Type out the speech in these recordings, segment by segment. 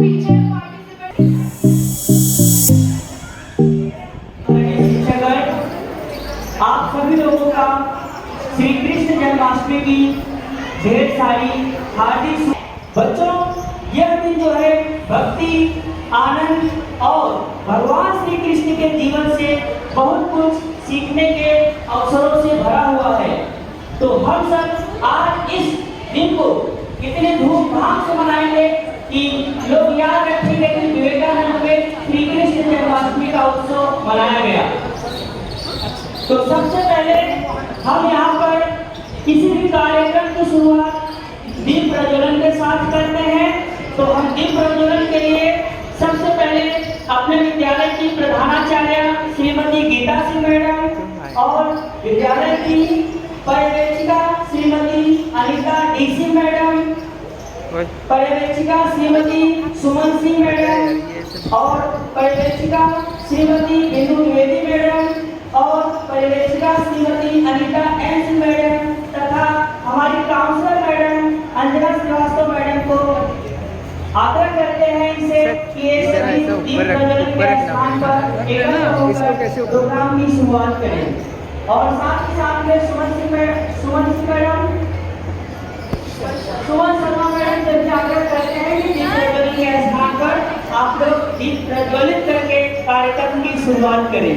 पीछे पार्टिसिपेट आप सभी लोगों का श्री कृष्ण जन्माष्टमी की ढेर सारी हार्दिक बच्चों, यह दिन जो है भक्ति, आनंद और भगवान श्री कृष्ण के जीवन से बहुत कुछ सीखने के अवसरों से भरा हुआ है। तो हम सब आज इस दिन को कितने धूमधाम से मनाएंगे कि लोग याद रखेंगे कि विवेकानंद में श्री कृष्ण जन्माष्टमी का उत्सव मनाया गया। तो सबसे पहले हम यहाँ पर किसी भी कार्यक्रम की शुरुआत दीप प्रज्वलन के साथ करते हैं। तो हम दीप प्रज्वलन के लिए सबसे पहले अपने विद्यालय की प्रधानाचार्य श्रीमती गीता सिंह मैडम और विद्यालय की पर्यवेक्षिका श्रीमती अनिता डीसी मैडम, पर्यवेक्षिका श्रीमती सुमन सिंह मैडम और पर्यवेक्षिका श्रीमती बिंदु द्विवेदी मैडम और पर्यवेक्षिका श्रीमती अनिता एन सिंह मैडम तथा हमारी counsellor madam Anjana Srivastava madam को आग्रह करते हैं इनसे कि ये सभी दीप प्रज्वलन के स्थान पर एकत्र होकर प्रोग्राम की शुरुआत करें। और साथ ही साथ में सुमन शर्मा मैडम से भी आग्रह करते हैं कि दीप प्रज्वलन के स्थान पर आप लोग दीप प्रज्वलित करके कार्यक्रम की शुरुआत करें।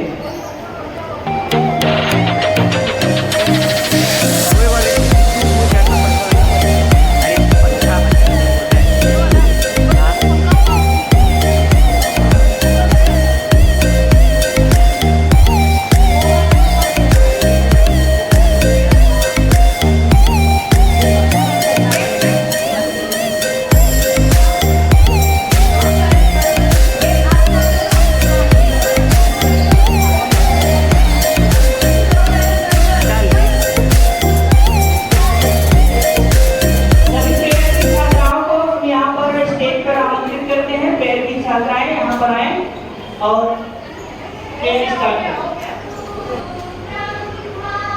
और स्टार्ट करें।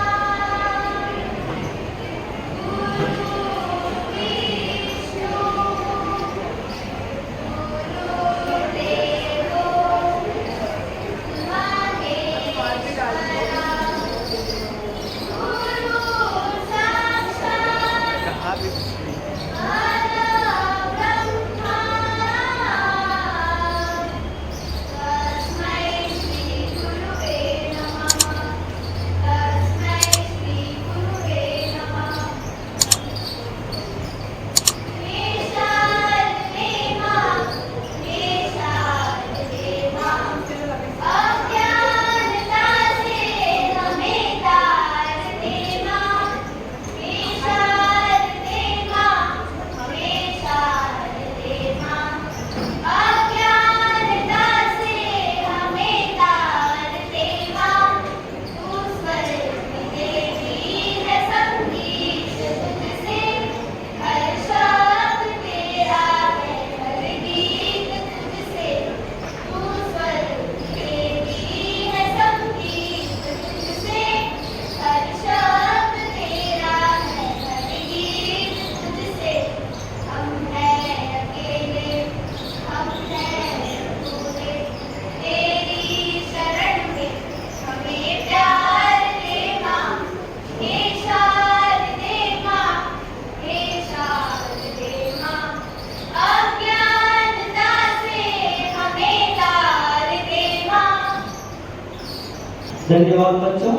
धन्यवाद बच्चों।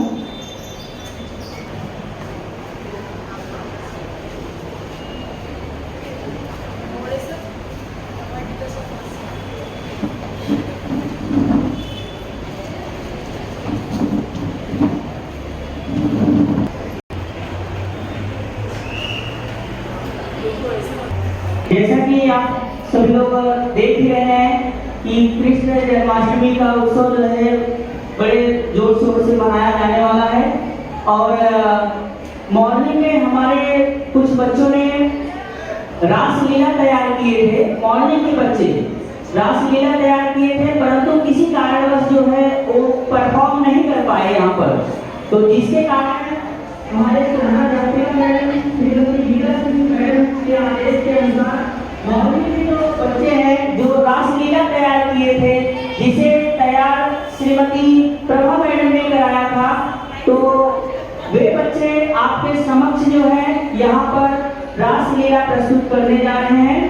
जैसा कि आप सभी लोग देख ही रहे हैं कि कृष्ण जन्माष्टमी का उत्सव जो है बड़े जोर शोर से मनाया जाने वाला है। और मॉर्निंग में हमारे कुछ बच्चों ने रासलीला तैयार किए थे। मॉर्निंग के बच्चे रासलीला तैयार किए थे, परंतु किसी कारणवश जो है वो परफॉर्म नहीं कर पाए यहाँ पर। तो जिसके कारण हमारे श्रीमती गीता सिंह मैडम के आदेश के अनुसार मॉर्निंग के जो बच्चे हैं जो श्रीमती प्रभा मैडम ने कराया था। तो वे बच्चे आपके समक्ष जो है यहाँ पर रासलीला प्रस्तुत करने जा रहे हैं।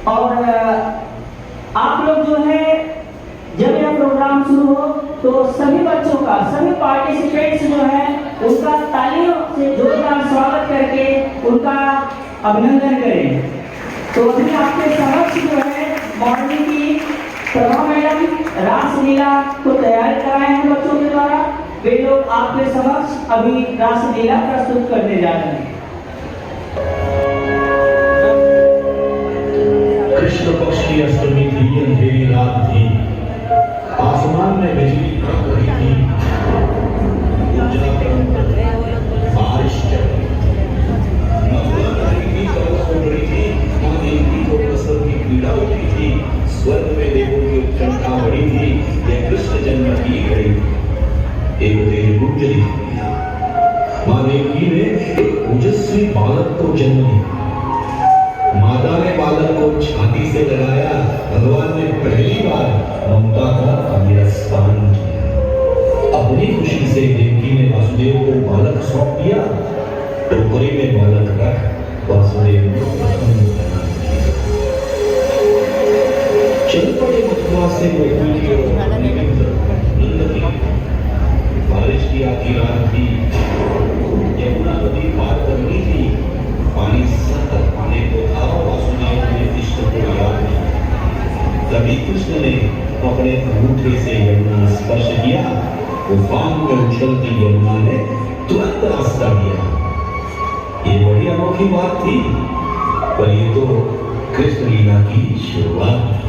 और आप लोग जो है जब यह प्रोग्राम शुरू हो तो सभी बच्चों का, सभी पार्टिसिपेंट्स जो है उनका तालियों से जोरदार स्वागत करके उनका अभिनंदन करें। तो अभी आपके समक्ष जो है मॉर्निंग की प्रभा मैडम रासलीला को तैयार कराए हैं बच्चों के द्वारा। वे लोग आपके समक्ष अभी रासलीला प्रस्तुत करने जा रहे हैं। कृष्ण पक्ष की अष्टमी थी, अंधेरी रात थी, आसमान में बिजली कड़क रही थी, बारिश चल रही थी, मथुरा नगरी की तरफ हो रही थी, मां देवी को प्रसव की पीड़ा होती थी, स्वर्ग में देवों की उत्कंठा बढ़ी थी, यह कृष्ण जन्म की घड़ी थी। एक तेज गुंज दिखी, मां देवी ने एक ओजस्वी बालक को जन्म दिया। माता ने बालक को छाती से लगाया, भगवान ने पहली बार ममता का अभिरस्तान किया। अपनी खुशी से देवकी ने वासुदेव को बालक सौंप दिया। टोकरी में बालक रख वासुदेव ने प्रसन्न बना दिया। चल पड़े मथुरा से गोकुल की ओर, बारिश की आधी रात थी, यमुना नदी पार करनी थी, पानी सतत आने को था। वासुदेव ने कृष्ण को याद किया। तभी कृष्ण ने अपने अंगूठे से यमुना स्पर्श किया। उफान में उछलती यमुना ने तुरंत रास्ता दिया। ये बड़ी अनोखी बात थी, पर ये तो कृष्ण लीला की शुरुआत थी।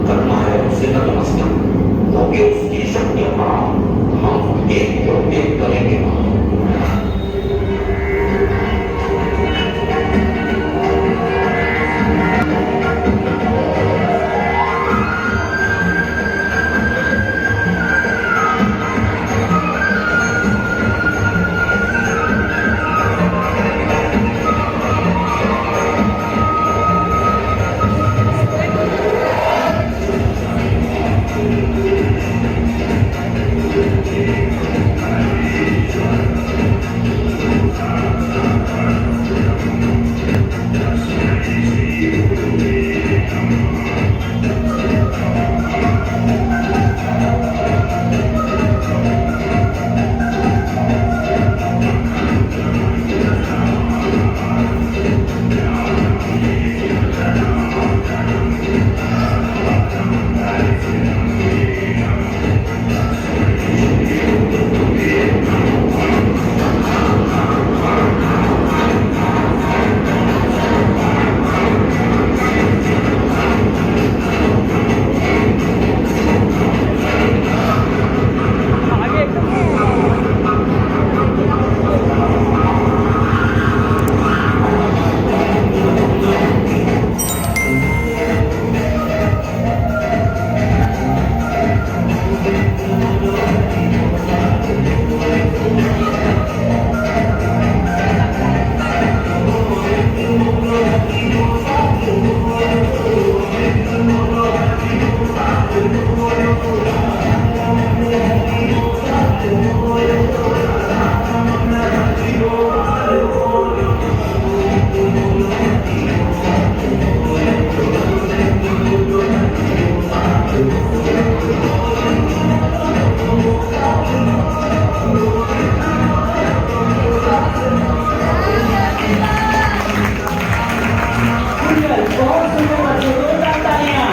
करना है उससे नतमस्तक होके उसकी शक्तियां बहुत सुंदर बच्चे, जोरदार तालियां।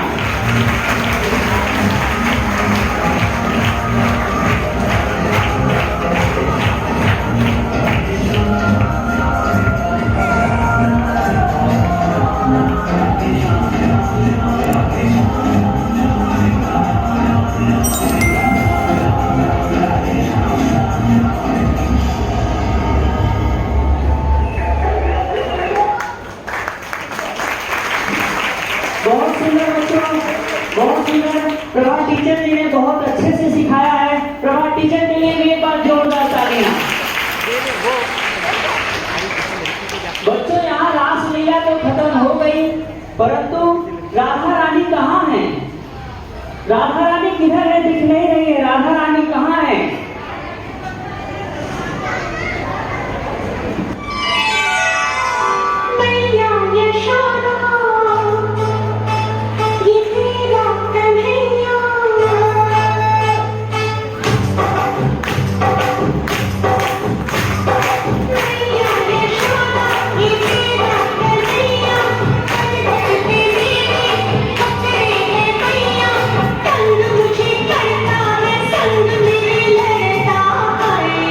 बहुत सुंदर बच्चों, बहुत सुंदर। प्रभा टीचर जी ने बहुत अच्छे से सिखाया है। प्रभा टीचर के लिए भी एक बार जोरदार तालियां। बच्चों, यहाँ रासलीला तो खत्म हो गई, परंतु राधा रानी कहाँ है? राधा रानी किधर है? दिख नहीं रही है। राधा रानी कहाँ है? मैया यशोदा, ये तेरा कन्हैया। मैया यशोदा, ये तेरा कन्हैया। कट के मेरे कपड़े है मैया, तंग मुझे करता है, संग मेरे लड़ता है।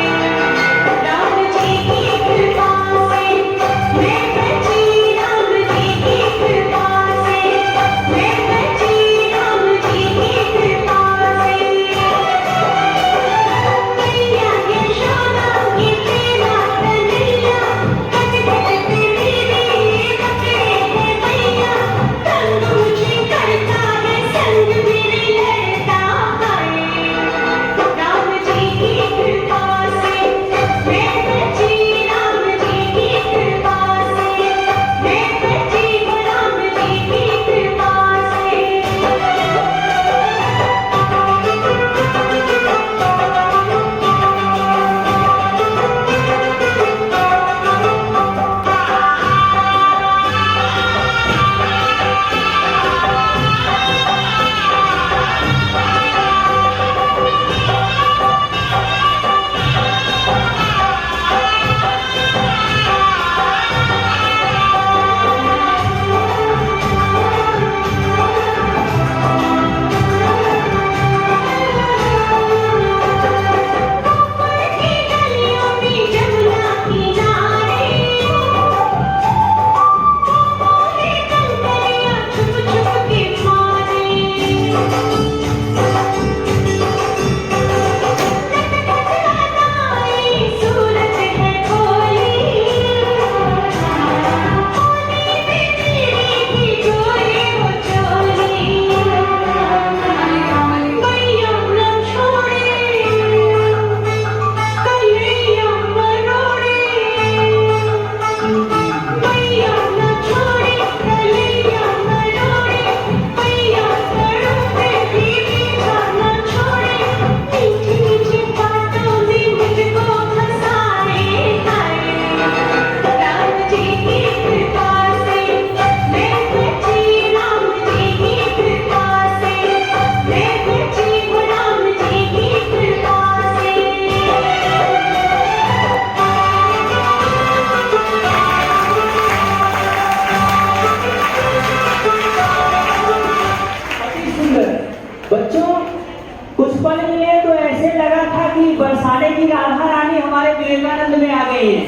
राम जी की कृपा से मैं बची, राम जी की कृपा से मैं बची, राम जी की कृपा से। मैया यशोदा, ये तेरा कन्हैया। कट कट के मेरे कपड़े है मैया, तंग मुझे करता है, संग मेरे लड़ता है। राम जी की कृपा से मैं बची, राम जी की कृपा से मैं बची, राम जी की कृपा से। गोकुल की गलियों में जमुना किनारे बोले कंकरियां छुप छुप के मारे। लटपटाई सूरत है भोली, होली में तेरी भी डोले वो चोली। मैया न छोड़े, कन्हैया मरोड़े। मैया न छोड़े, कन्हैया मरोड़े। मैया सड़ों पे भी पीछा न छोड़े। मीठी मीठी बातों में मुझको फंसाए हाय। राम जी की कृपा से मैं बची, राम जी की कृपा से मैं बची, राम जी की कृपा से। अति सुंदर। बच्चों, कुछ पल के लिए तो ऐसे लगा था कि बरसाने की राधा रानी हमारे विवेकानंद में आ गई है।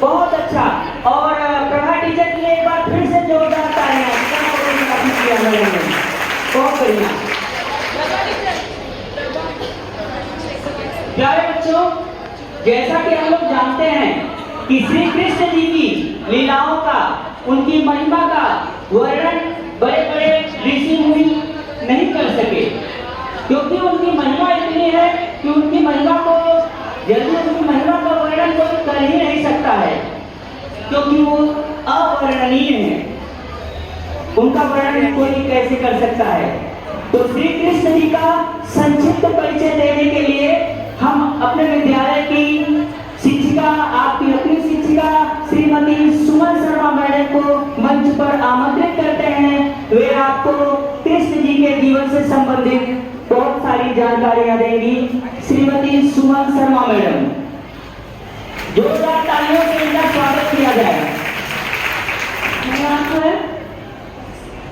बहुत अच्छा। और प्रभा टीचर के लिए एक बार फिर से जोरदार तालियां। काफी किया मैंने। बहुत बढ़िया। प्यारे बच्चों, जैसा कि हम लोग जानते हैं कि श्री कृष्ण जी की लीलाओं का, उनकी महिमा का वर्णन बड़े बड़े ऋषि मुनि नहीं कर सके, क्योंकि उनकी महिमा इतनी है कि उनकी महिमा का वर्णन कोई कर ही नहीं सकता है, क्योंकि वो अवर्णनीय है। उनका वर्णन कोई कैसे कर सकता है। तो श्री कृष्ण जी का संक्षिप्त परिचय देने के लिए हम अपने विद्यालय की शिक्षिका, आपकी अपनी शिक्षिका श्रीमती सुमन शर्मा मैडम को मंच पर आमंत्रित करते हैं। वे आपको कृष्ण जी के जीवन से संबंधित बहुत सारी जानकारियां देंगी। श्रीमती सुमन शर्मा मैडम, जोरदार तालियों से इनका स्वागत किया जाए। यहाँ पर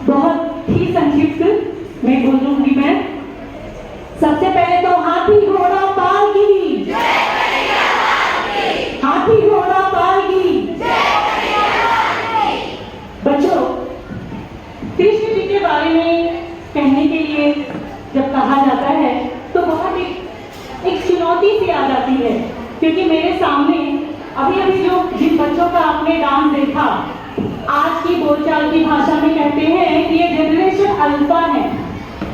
बहुत ही संक्षिप्त मैं बोलूंगी। मैं सबसे पहले तो हाथी घोड़ा पालकी, हाथी घोड़ा पालकी। बच्चों, कृष्ण जी के बारे में कहने के लिए जब कहा जाता है तो बहुत एक चुनौती सी आ जाती है, क्योंकि मेरे सामने अभी जो जिन बच्चों का आपने डांस देखा, आज की बोलचाल की भाषा में कहते हैं कि ये जनरेशन अल्फा है,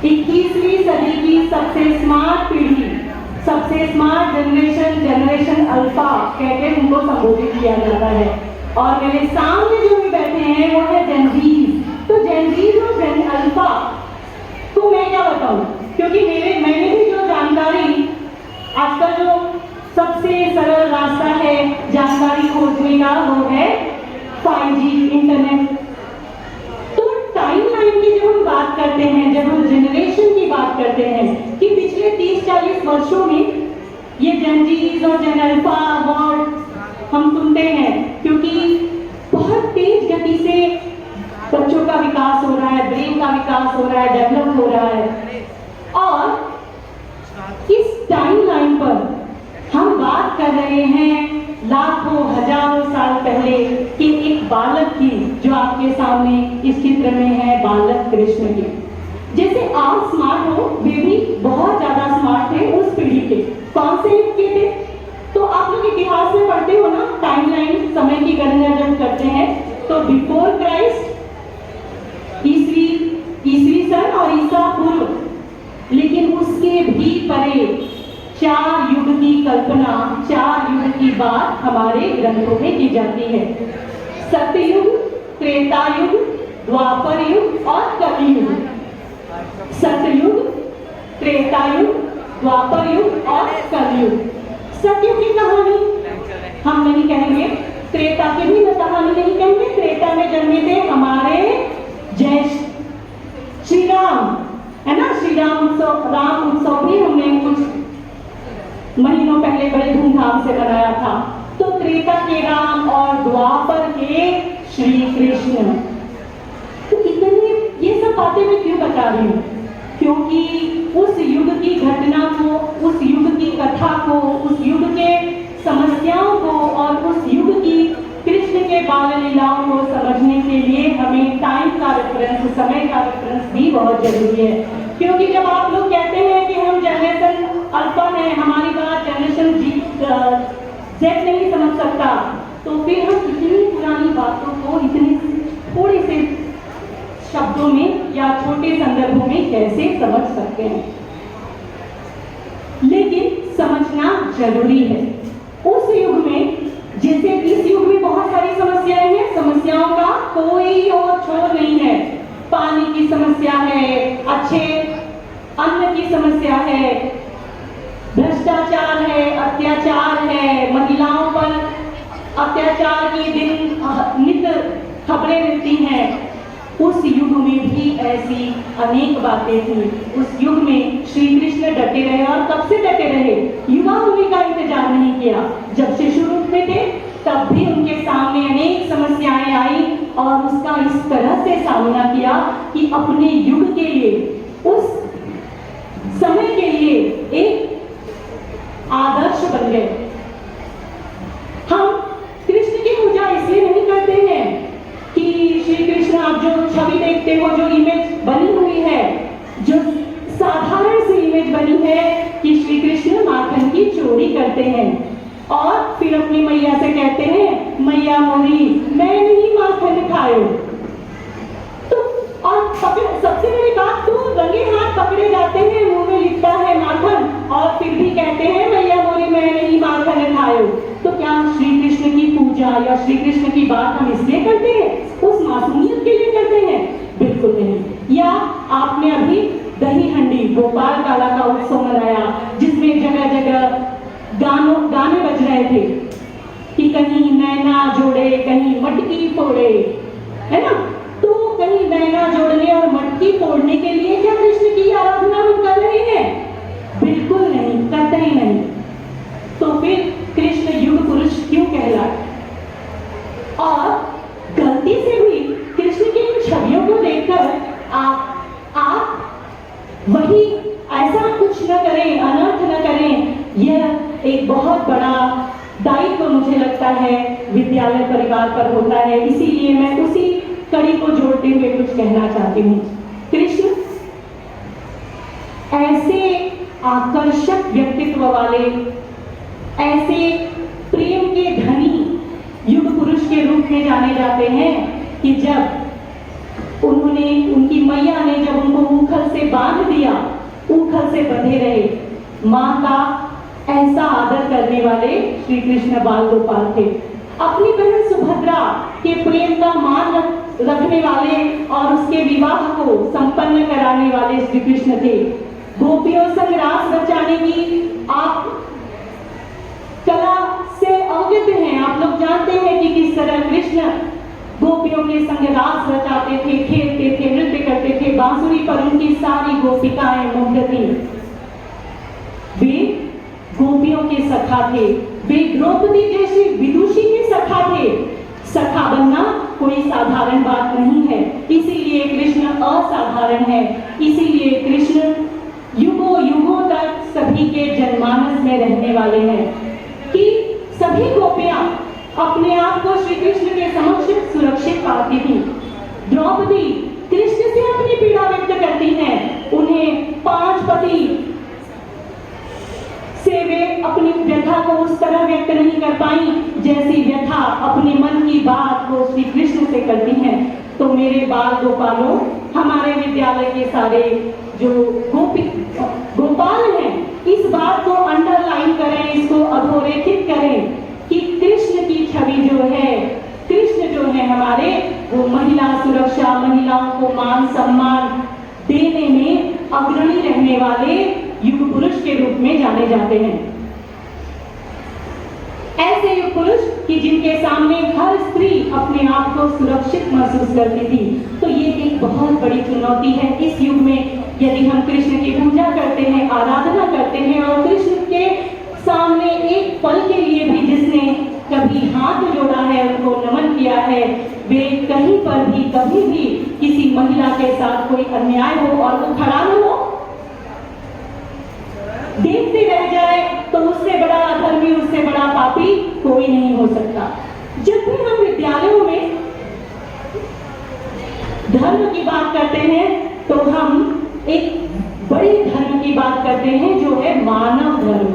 21वीं सदी की सबसे स्मार्ट पीढ़ी, सबसे स्मार्ट जनरेशन अल्फा कहकर उनको संबोधित किया जाता है। और मेरे सामने जो भी बैठे हैं वो है जेनजीज। तो जेनजीज और जेन अल्फा तो मैं क्या बताऊं, क्योंकि मैंने भी जो जानकारी, आज का जो सबसे सरल रास्ता है जानकारी खोजने का वो है 5G इंटरनेट। तो टाइमलाइन की जब हम बात करते हैं, जब हम जनरेशन की बात करते हैं कि पिछले 30-40 वर्षों में ये जेनजीज और जेन अल्फा वर्ड हम सुनते हैं, क्योंकि बहुत तेज गति से बच्चों का विकास हो रहा है, ब्रेन का विकास हो रहा है, डेवलप हो रहा है। और इस टाइमलाइन पर हम बात कर रहे हैं लाखों हजारों साल पहले के एक बालक की, जो आपके सामने इस चित्र में है, बालक कृष्ण की। जैसे आप स्मार्ट हो, वे भी बहुत ज्यादा स्मार्ट थे उस पीढ़ी के। कौन से युग के थे? तो आप लोग इतिहास में पढ़ते हो ना, टाइमलाइन समय की गणना जब करते हैं तो बिफोर क्राइस्ट ईसवी सन और ईसा पूर्व, लेकिन उसके भी परे 4 युग की कल्पना, 4 युग की बात हमारे ग्रंथों में की जाती है। सत्ययुग, त्रेता युग, द्वापर युग और कलियुग। सत्ययुग, त्रेता युग, द्वापर युग और कलियुग। सत्ययुग की कहानी हम नहीं कहेंगे, त्रेता की भी कहानी नहीं कहेंगे। त्रेता में जन्मे थे हमारे जय श्री राम, है ना। श्री राम उत्सव भी हमने कुछ महीनों पहले बड़े धूमधाम से मनाया था। तो त्रेता के राम और द्वापर के श्री कृष्ण। तो इतनी ये सब बातें मैं क्यों बता रही हूँ? क्योंकि उस युग की घटना को, उस युग की कथा को, उस युग के समस्याओं को और उस युग की कृष्ण के बाल लीलाओं को समझने के लिए हमें टाइम का रेफरेंस, समय का रेफरेंस भी बहुत जरूरी है। क्योंकि जब आप लोग कहते हैं कि हम जनरेशन अल्फा है, हमारी बात जनरेशन जेड नहीं समझ सकता, तो फिर हम इतनी पुरानी बातों को इतने थोड़े से शब्दों में या छोटे संदर्भों में कैसे समझ सकते हैं? लेकिन समझना जरूरी है। उस युग में, जैसे इस युग में बहुत सारी समस्याएं हैं, समस्याओं का कोई और छोर नहीं है। पानी की समस्या है, अच्छे अन्न की समस्या है, भ्रष्टाचार है, अत्याचार है, महिलाओं पर अत्याचार की दिन नित्य खबरें मिलती हैं। उस युग में भी ऐसी अनेक बातें थी। उस युग में श्री कृष्ण डटे रहे, और कब से डटे रहे? युवा होने का इंतजार नहीं किया। जब से शुरू में थे तब भी उनके सामने अनेक समस्याएं आई और उसका इस तरह से सामना किया कि अपने युग के लिए, उस समय के लिए एक आदर्श बन गए। हम कृष्ण की पूजा इसलिए नहीं करते हैं कि श्री कृष्ण, आप जो छवि देखते हो, जो इमेज बनी हुई है, जो साधारण सी इमेज बनी है कि श्री कृष्ण माखन की चोरी करते हैं और फिर अपनी मैया से कहते हैं, मैया मोरी मैं नहीं माखन खायो। तो और सबसे बड़ी बात, तो रंगे हाथ पकड़े जाते हैं, मुंह में लिखता है माखन, और फिर भी कहते हैं मैया मोरी मैं नहीं माखन खायो। तो क्या श्री कृष्ण की पूजा या श्री कृष्ण की बात हम इसलिए करते हैं, उस मासूमियत के लिए करते हैं? बिल्कुल नहीं। या आपने अभी दही गोपाल काला का उत्सव मनाया, जिसमें जगह जगह गाने बज रहे थे कि कहीं नैना जोड़े कहीं मटकी फोड़े, है ना। तो कहीं नैना जोड़ने और मटकी फोड़ने के लिए क्या कृष्ण की आराधना हम कर रहे हैं? बिल्कुल नहीं, कतई नहीं। तो फिर कृष्ण युग पुरुष क्यों कहलाए? और गलती से भी कृष्ण की इन छवियों को देखकर आप वही ऐसा कुछ न करें, अनर्थ न करें। यह एक बहुत बड़ा दायित्व मुझे लगता है विद्यालय परिवार पर होता है। इसीलिए मैं उसी कड़ी को जोड़ते हुए कुछ कहना चाहती हूँ। कृष्ण ऐसे आकर्षक व्यक्तित्व वाले, ऐसे प्रेम के धनी युग पुरुष के रूप में जाने जाते हैं कि जब उनकी मैया ने जब उनको ऊखल से बांध दिया, ऊखल से बंधे रहे, मां का ऐसा आदर करने वाले श्री कृष्ण बाल गोपाल थे। अपनी बहन सुभद्रा के प्रेम का मान रखने वाले और उसके विवाह को संपन्न कराने वाले श्री कृष्ण थे। गोपियों संग रास रचाने की आप कला से अवगत हैं। आप लोग जानते हैं कि किस तरह कृष्ण गोपियों के संग रास रचाते थे, खेलते थे, नृत्य करते थे। बांसुरी पर उनकी सारी गोपिकाएं मुग्ध थी। वे गोपियों के सखा थे, वे द्रौपदी जैसी विदुषी के सखा थे। सखा बनना कोई साधारण बात नहीं है, इसीलिए कृष्ण असाधारण है। इसीलिए कृष्ण युगों युगों तक सभी के जनमानस में रहने वाले हैं कि सभी गोपियां अपने आप को श्री कृष्ण के समक्ष सुरक्षित पाती थी। द्रौपदी कृष्ण से अपनी पीड़ा व्यक्त करती हैं। उन्हें 5 पति से वे अपनी व्यथा को उस तरह व्यक्त नहीं कर पाई जैसी व्यथा अपने मन की बात को श्री कृष्ण से करती हैं। तो मेरे बाल गोपालों, हमारे विद्यालय के सारे जो गोपाल हैं, इस बात को अंडरलाइन करें, इसको अधोरेखित करें कि कृष्ण की छवि जो है, कृष्ण जो है हमारे, वो महिला सुरक्षा, महिलाओं को मान सम्मान देने में अग्रणी रहने वाले युग पुरुष के रूप में जाने जाते हैं। ऐसे युग पुरुष कि जिनके सामने हर स्त्री अपने आप को सुरक्षित महसूस करती थी। तो ये एक बहुत बड़ी चुनौती है इस युग में। यदि हम कृष्ण की पूजा करते हैं, आराधना करते हैं और कृष्ण के सामने एक पल के लिए भी जिसने कभी हाथ जोड़ा है, उनको नमन किया है, वे कहीं पर भी कभी भी किसी महिला के साथ कोई अन्याय हो और वो खड़ा न हो, देखते रह जाए, तो उससे बड़ा अधर्मी, उससे बड़ा पापी कोई नहीं हो सकता। जब भी हम विद्यालयों में धर्म की बात करते हैं तो हम एक बड़े धर्म की बात करते हैं जो है मानव धर्म।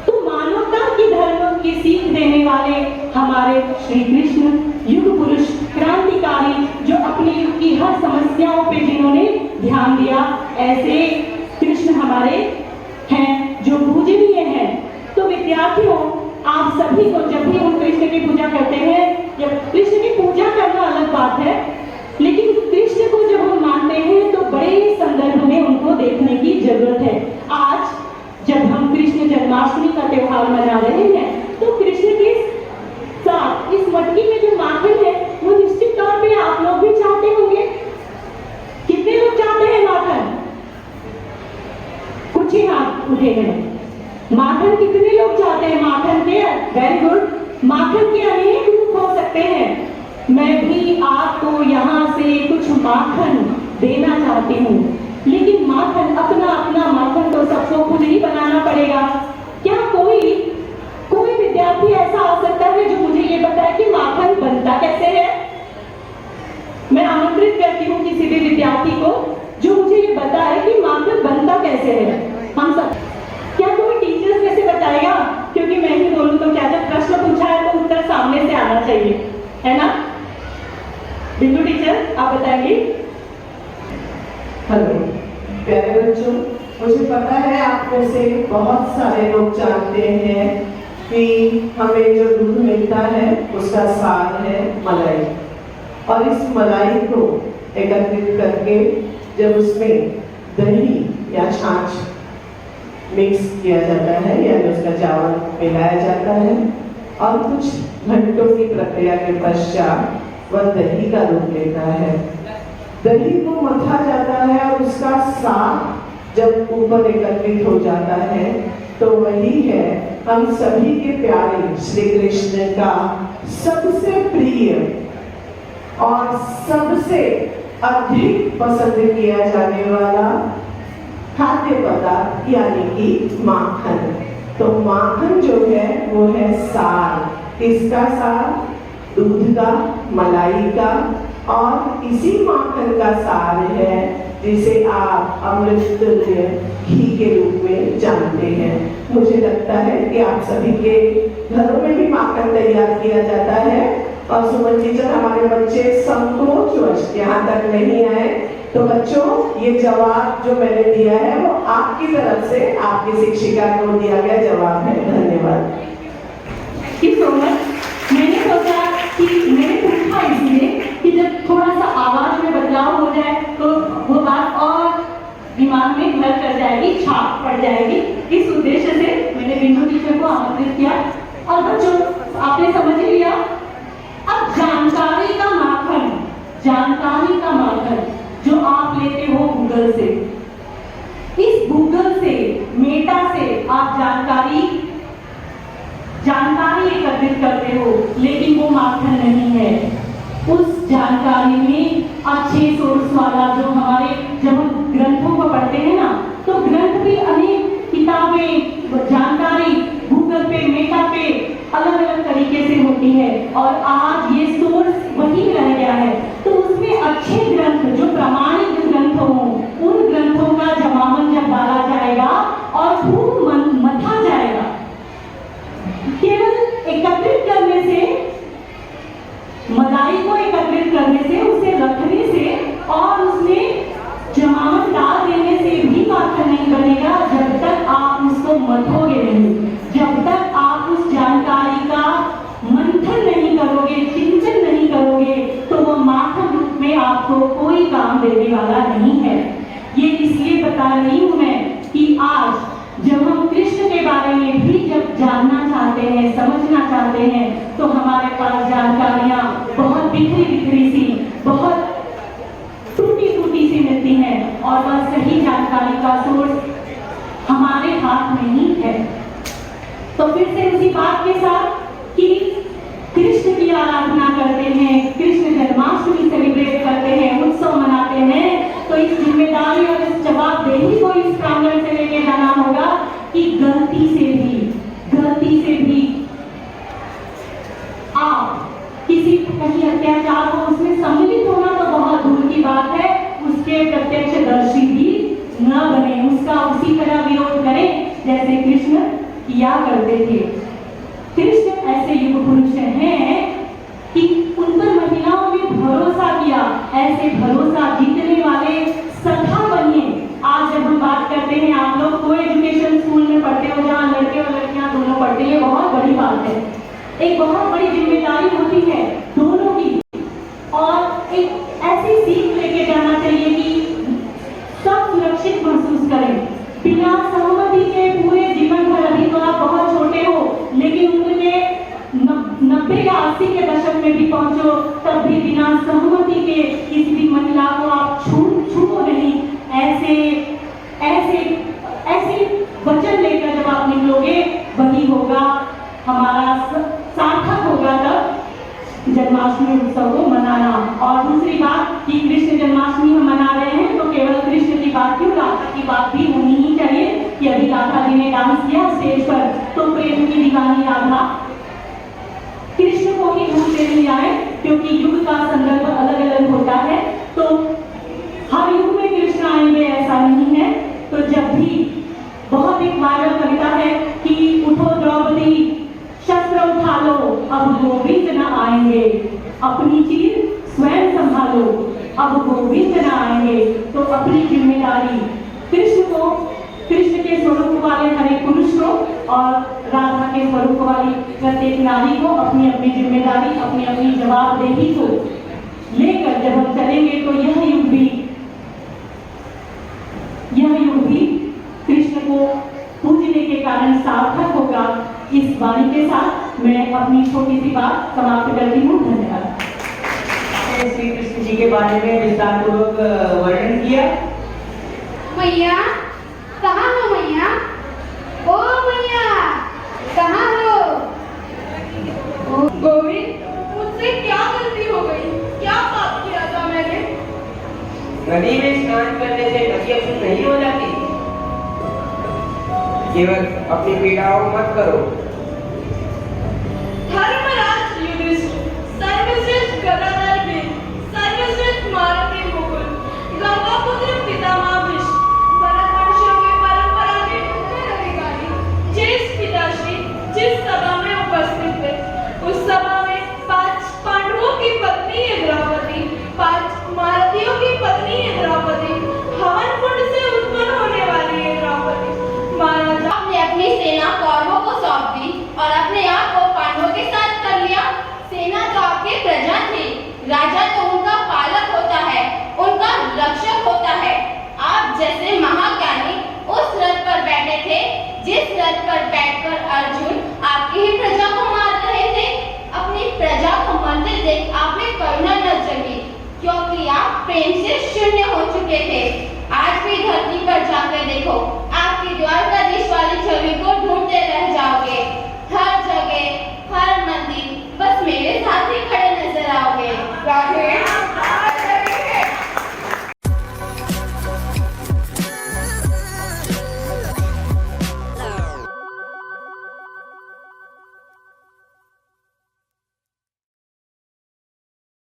तो मानवता की धर्म की सीख देने वाले हमारे श्री कृष्ण युग पुरुष, क्रांतिकारी, जो अपने युग की हर समस्याओं पे जिन्होंने ध्यान दिया, ऐसे कृष्ण हमारे हैं जो पूजनीय हैं। तो विद्यार्थियों, आप सभी को जब भी हम कृष्ण की पूजा करते हैं, या कृष्ण की पूजा करना अलग बात है, लेकिन कृष्ण को जब हम मानते हैं तो बड़े संदर्भ में उनको देखने की जरूरत है। आज जब हम कृष्ण जन्माष्टमी का त्योहार मना रहे हैं तो कृष्ण के साथ इस मटकी में जो माखन है वो निश्चित तौर पे आप लोग भी चाहते होंगे। कितने लोग चाहते हैं माखन? कुछ ही हाथ उठे हैं। माखन कितने लोग चाहते हैं? माखन के वेरी गुड। माखन के अनेक रूप हो सकते हैं। मैं भी आपको यहाँ से कुछ माखन देना चाहती हूँ, लेकिन माखन अपना माखन तो सबको खुद ही बनाना पड़ेगा। क्या कोई विद्यार्थी ऐसा आ सकता है जो मुझे ये बताए कि माखन बनता कैसे है? मैं आमंत्रित करती हूँ किसी भी विद्यार्थी को जो मुझे ये बताए कि माखन बनता कैसे है। हम सब, क्या कोई टीचर्स में से बताएगा? क्योंकि मैं ही बोलूँ तो क्या, जब प्रश्न पूछा है तो उत्तर सामने से आना चाहिए, है ना? बिंदु टीचर, आप बताएंगे? हेलो प्यारे बच्चों, मुझे पता है आप में से बहुत सारे लोग जानते हैं कि हमें जो दूध मिलता है उसका सार है मलाई, और इस मलाई को एकत्रित करके जब उसमें दही या छाछ मिक्स किया जाता है, यानी उसका चावल मिलाया जाता है और कुछ घंटों की प्रक्रिया के पश्चात वह दही का रूप लेता है। दही को मथा जाता है और उसका साग जब ऊपर एकत्रित हो जाता है तो वही है हम सभी के प्यारे श्री कृष्ण का सबसे प्रिय और सबसे अधिक पसंद किया जाने वाला खाद्य पदार्थ यानी कि माखन। तो माखन जो है वो है सार। किसका सार? दूध का, मलाई का, और इसी माखन का सार है जिसे आप अमृत तुल्य घी के रूप में जानते हैं। मुझे लगता है कि आप सभी के घरों में भी माखन तैयार किया जाता है और सुमन टीचर हमारे बच्चे संकोचवश यहाँ तक नहीं आए, तो बच्चों ये जवाब जो मैंने दिया है वो आपकी तरफ से आपकी शिक्षिका को दिया गया जवाब है। धन्यवाद। मैंने सोचा कि मैंने पूछा इसलिए कि जब थोड़ा सा आवाज में बदलाव हो जाए तो वो बात और दिमाग में घर कर जाएगी, छाप पड़ जाएगी। इस उद्देश्य से मैंने बिंदु टीचर को आमंत्रित किया। और बच्चों आपने समझ लिया, अब जानकारी का माखन, जानकारी का माखन जो आप लेते हो गूगल से, इस गूगल से, मेटा से आप जानकारी एकत्रित करते हो, लेकिन वो माखन नहीं है। उस जानकारी में अच्छे सोर्स वाला जो हमारे, जब हम ग्रंथों को पढ़ते हैं ना, तो ग्रंथ भी अनेक किताबें, जानकारी गूगल पे, मेटा पे अलग अलग तरीके से होती है और आज ये सोर्स वही रह गया है। तो उसमें अच्छे ग्रंथ जो प्रामाणिक ग्रंथ हों, उन ग्रंथों का जमावन जब डाला जाएगा और खूब मथा जाएगा, केवल एकत्रित करने से, मलाई को एकत्रित करने से, उसे रखने से और उसमें जमावन डाल देने से भी माखन नहीं बनेगा जब तक आप उसको मथोगे नहीं, जब तक आप उस जानकारी का मंथन नहीं करोगे, चिंतन नहीं करोगे, तो वो माखन रूप में आपको कोई काम देने वाला नहीं है। ये इसलिए बता रही हूं मैं कि आज जब हम कृष्ण के बारे में भी जब जानना चाहते हैं, समझना चाहते हैं, तो हमारे पास जानकारियां बहुत बिखरी बिखरी सी, बहुत टूटी टूटी सी मिलती हैं और वह सही जानकारी का सोर्स हमारे हाथ में ही है। तो फिर से उसी बात के साथ कि कृष्ण की आराधना करते हैं, कृष्ण जन्माष्टमी सेलिब्रेट करते हैं, उत्सव मनाते हैं, तो इस जिम्मेदारी और इस जवाबदेही को इस प्रांगण से लेके जाना होगा कि गलती से भी आप किसी कहीं अत्याचार को उसमें सम्मिलित होना तो बहुत दूर की बात है, उसके प्रत्यक्षदर्शी भी न बने, उसका उसी तरह विरोध करें जैसे कृष्ण किया करते थे। कृष्ण ऐसे युग पुरुष हैं कि उन पर महिलाओं ने भरोसा किया, ऐसे भरोसा जीतने वाले सखा बनिए। आज जब हम बात करते हैं, आप लोग को एजुकेशन स्कूल में पढ़ते हो जहाँ लड़के और लड़कियां दोनों पढ़ते हैं, बहुत बड़ी बात है, एक बहुत बड़ी जिम्मेदारी होती है दोनों की, और एक ऐसी सीख लेके जाना चाहिए कि सब सुरक्षित महसूस करें बिना सहमति के पूरे जीवन भर। अभी तो आप बहुत छोटे हो, लेकिन उम्र के 90 या 80 के दशक में भी पहुंचो, तब भी बिना सहमति के किसी भी महिला को आप छूओ नहीं। ऐसे वचन लेकर जब आप निकलोगे, वही होगा हमारा सार्थक होगा तब जन्माष्टमी उत्सव को मनाना। और दूसरी बात कि कृष्ण जन्माष्टमी हम मना रहे हैं, तो केवल कृष्ण की बात क्यों, राधा की बात भी होनी ही चाहिए कि अभी राधा जी ने डांस किया स्टेज पर, तो प्रेम की दीवानी राधा कृष्ण को ही ढूंढते नहीं आए, क्योंकि युग का संदर्भ अलग अलग होता है, तो हर युग में कृष्ण आएंगे ऐसा नहीं है। तो जब भी बहुत एक वायरल कविता है कि उठो द्रौपदी शस्त्र उठा लो, अब गोविंद न आएंगे, अपनी चीज स्वयं संभालो, अब गोविंद न आएंगे। तो अपनी जिम्मेदारी कृष्ण के स्वरूप वाले हर एक पुरुष को और राधा के स्वरूप वाली प्रत्येक नारी को अपनी अपनी जिम्मेदारी, अपनी अपनी जवाबदेही को लेकर जब हम चलेंगे, तो यह यह युग भी कृष्ण को पूजने के कारण सार्थक होगा। इस वाणी के साथ मैं अपनी छोटी सी बात समाप्त करती हूँ। धन्यवाद। श्री कृष्ण जी के बारे में विस्तार पूर्वक वर्णन किया। मैया कहाँ हो मैया? ओ मैया कहाँ हो? गोविंद मुझसे क्या गलती हो गई? क्या पाप किया था मैंने? नदी में स्नान करने से नदी अशुद्ध नहीं हो जाती। केवल अपनी पीड़ाओं मत करो। धर्मराज युधिष्ठिर, सर्वश्रेष्ठ गदाधर भीम, सर्वश्रेष्ठ मारुति मुकुल, गंगापुत्र पितामह भीष्म, भरतवंशियों की परंपरा के उत्तराधिकारी, ज्येष्ठ पिताश्री जिस सभा में उपस्थित थे, उस सभा में 5 पांडवों की पत्नी है द्रौपदी, 5 महारथियों की पत्नी है द्रौपदी, हवन कुंड से उत्पन्न होने वाली है द्रौपदी। महाराजा ने अपनी सेना कौरवों को सौंप दी और अपने आप को पांडवों के साथ कर लिया। सेना तो आपकी प्रजा थी, राजा तो उनका पालक होता है, उनका रक्षक होता है। आप जैसे महाज्ञानी उस रथ पर बैठे थे जिस रथ पर बैठकर अर्जुन आपकी ही प्रजा को मार रहे थे। अपनी प्रजा को मरते देख आप में करुणा न जगी, क्योंकि आप प्रेम से शून्य हो चुके थे। आज भी धरती पर जाकर देखो, आपकी द्वारकाधीश वाली छवि को ढूंढते रह जाओगे।